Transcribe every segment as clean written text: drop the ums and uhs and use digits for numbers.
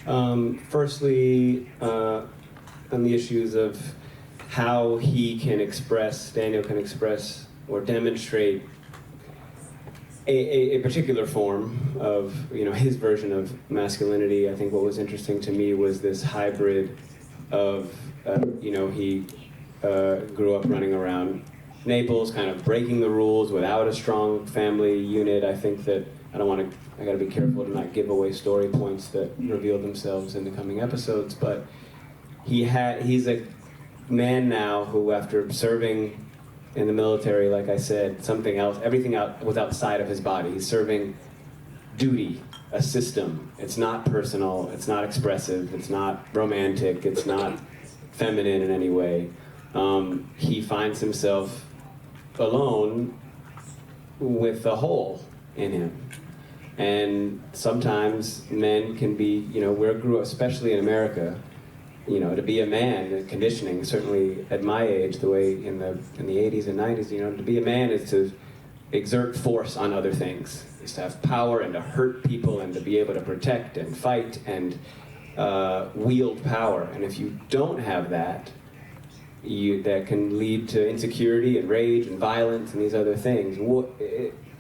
Firstly, on the issues of how Daniel can express or demonstrate a particular form of, his version of masculinity. I think what was interesting to me was this hybrid of, he grew up running around Naples, kind of breaking the rules without a strong family unit. I think that I gotta be careful to not give away story points that reveal themselves in the coming episodes, but he's a man now who, after serving in the military, like I said, everything was outside of his body. He's serving duty, a system. It's not personal, it's not expressive, it's not romantic, it's not feminine in any way. He finds himself alone with a hole in him. And sometimes men can be, grew up, especially in America, to be a man, the conditioning, certainly at my age, the way in the 80s and 90s, to be a man is to exert force on other things. Is to have power and to hurt people and to be able to protect and fight and wield power. And if you don't have that, that can lead to insecurity and rage and violence and these other things.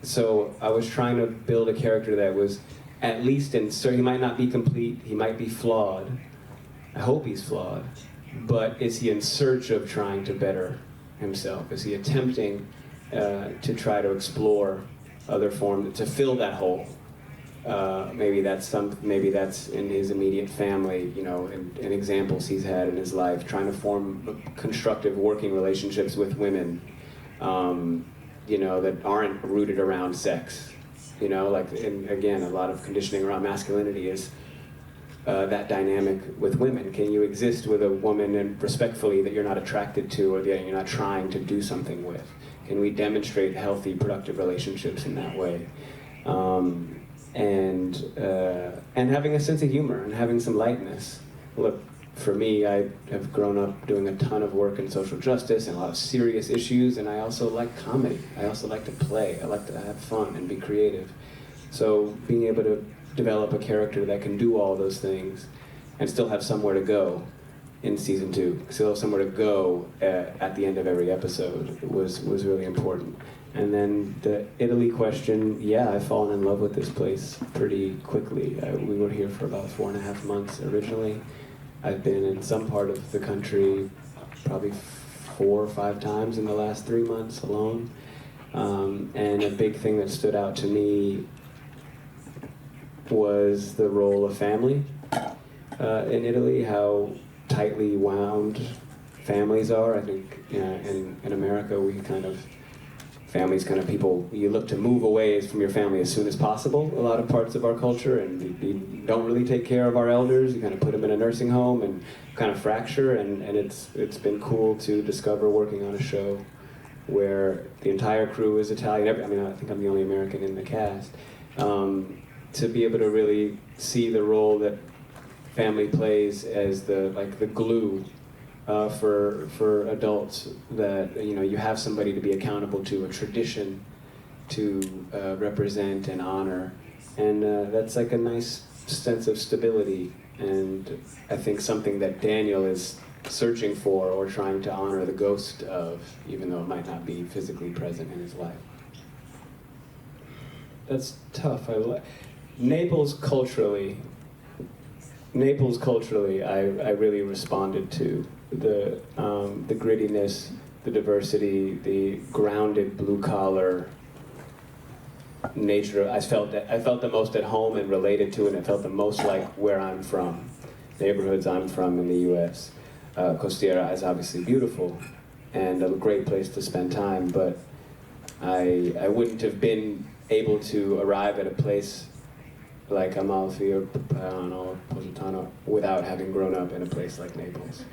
So I was trying to build a character that was at least so he might not be complete, he might be flawed. I hope he's flawed, but is he in search of trying to better himself? Is he attempting to try to explore other forms to fill that hole? Maybe that's in his immediate family, and examples he's had in his life, trying to form constructive working relationships with women, that aren't rooted around sex. And again, a lot of conditioning around masculinity is that dynamic with women. Can you exist with a woman and respectfully that you're not attracted to or that you're not trying to do something with? Can we demonstrate healthy, productive relationships in that way? And having a sense of humor and having some lightness. Look, for me, I have grown up doing a ton of work in social justice and a lot of serious issues, and I also like comedy. I also like to play. I like to have fun and be creative. So being able to develop a character that can do all those things and still have somewhere to go in season 2, still have somewhere to go at the end of every episode was really important. And then the Italy question, I've fallen in love with this place pretty quickly. We were here for about 4.5 months originally. I've been in some part of the country probably 4 or 5 times in the last 3 months alone. And a big thing that stood out to me was the role of family in Italy, how tightly wound families are. I think in America families people, you look to move away from your family as soon as possible, a lot of parts of our culture, and we don't really take care of our elders. You kind of put them in a nursing home and kind of fracture, and it's been cool to discover working on a show where the entire crew is Italian. I think I'm the only American in the cast. To be able to really see the role that family plays as the glue for adults, that you have somebody to be accountable to, a tradition to represent and honor, and that's like a nice sense of stability, and I think something that Daniel is searching for or trying to honor the ghost of, even though it might not be physically present in his life. That's tough. Naples culturally, I really responded to the grittiness, the diversity, the grounded blue collar nature. I felt the most at home and related to it, and it felt the most like where I'm from, neighborhoods I'm from in the U.S. Costiera is obviously beautiful and a great place to spend time, but I wouldn't have been able to arrive at a place like Amalfi or Positano without having grown up in a place like Naples.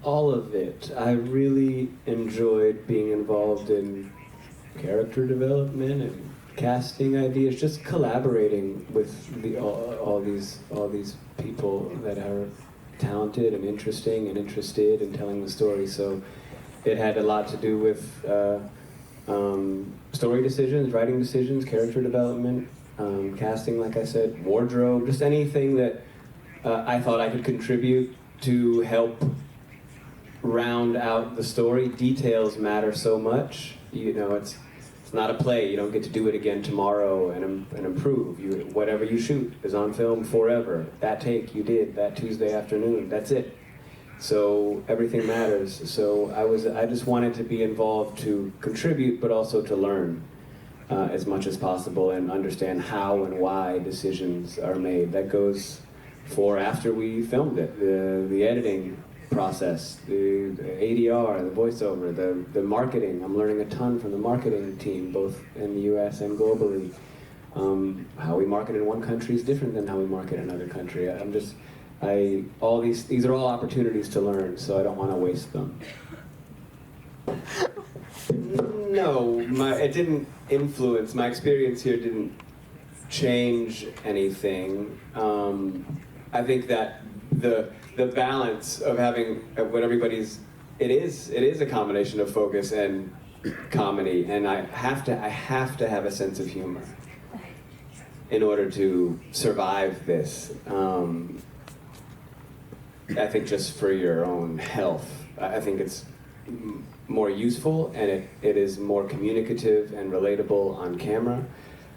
All of it. I really enjoyed being involved in character development and casting ideas, just collaborating with all these people that are talented and interesting and interested in telling the story. So it had a lot to do with story decisions, writing decisions, character development, casting, like I said, wardrobe, just anything that I thought I could contribute to help round out the story. Details matter so much. You know, it's not a play. You don't get to do it again tomorrow and improve. Whatever you shoot is on film forever. That take you did that Tuesday afternoon. That's it. So everything matters. So I just wanted to be involved to contribute, but also to learn as much as possible and understand how and why decisions are made. That goes for after we filmed it, the editing process, the ADR, the voiceover, the marketing. I'm learning a ton from the marketing team, both in the US and globally. How we market in one country is different than how we market in another country. These are all opportunities to learn, so I don't want to waste them. No, it didn't influence, my experience here didn't change anything. I think that the balance of having what everybody's, it is a combination of focus and comedy, and I have to have a sense of humor in order to survive this. I think just for your own health, I think it's more useful, and it is more communicative and relatable on camera.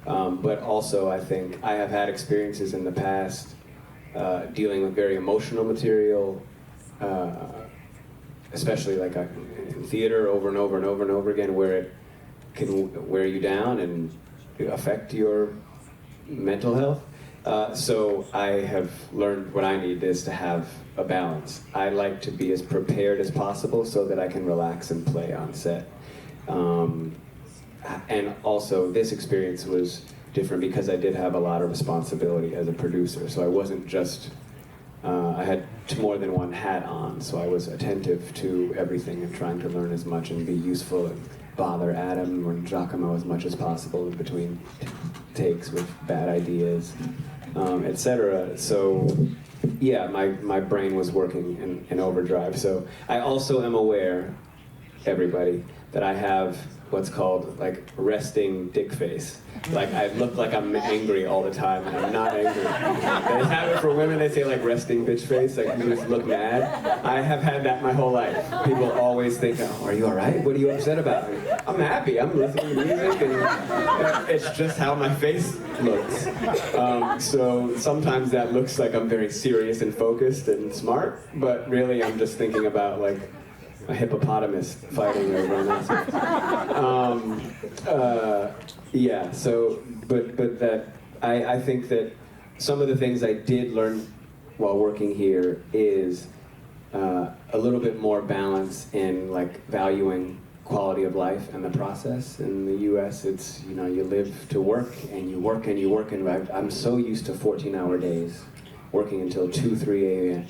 But also, I think I have had experiences in the past dealing with very emotional material, especially like in theater over and over and over and over again, where it can wear you down and affect your mental health. So I have learned what I need is to have a balance. I like to be as prepared as possible so that I can relax and play on set. And also, this experience was different because I did have a lot of responsibility as a producer. So I wasn't just, I had more than one hat on, so I was attentive to everything and trying to learn as much and be useful and bother Adam or Giacomo as much as possible in between takes with bad ideas, etc. So yeah, my brain was working in overdrive. So I also am aware, everybody, that I have what's called like resting dick face. Like I look like I'm angry all the time, and I'm not angry. They have it for women. They say like resting bitch face, like you just look mad. I have had that my whole life. People always think, "Oh, are you all right? What are you upset about?" I'm happy. I'm listening to music, and it's just how my face looks. So sometimes that looks like I'm very serious and focused and smart, but really I'm just thinking about like a hippopotamus fighting a rhinoceros. Yeah, so, but that, I think that some of the things I did learn while working here is a little bit more balance in like valuing quality of life and the process. In the US, it's, you know, you live to work and you work and you work, and I'm so used to 14-hour days, working until 2, 3 a.m.,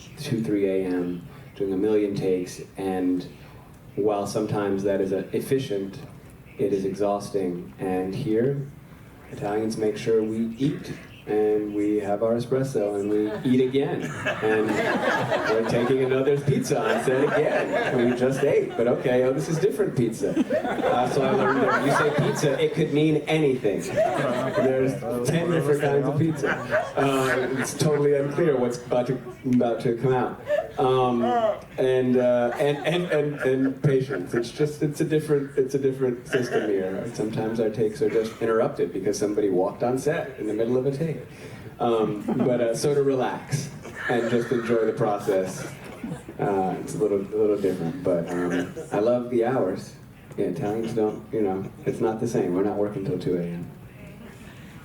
doing a million takes, and while sometimes that is efficient, it is exhausting. And here, Italians make sure we eat, and we have our espresso, and we eat again. And we're taking another pizza on set again. We just ate, but okay, oh, this is different pizza. So I learned that when you say pizza, it could mean anything. There's 10 different kinds of pizza. It's totally unclear what's about to come out. And patience. It's a different system here. Sometimes our takes are just interrupted because somebody walked on set in the middle of a take. So to relax and just enjoy the process, it's a little different. But I love the hours. Yeah, Italians don't, you know, it's not the same. We're not working till 2 a.m.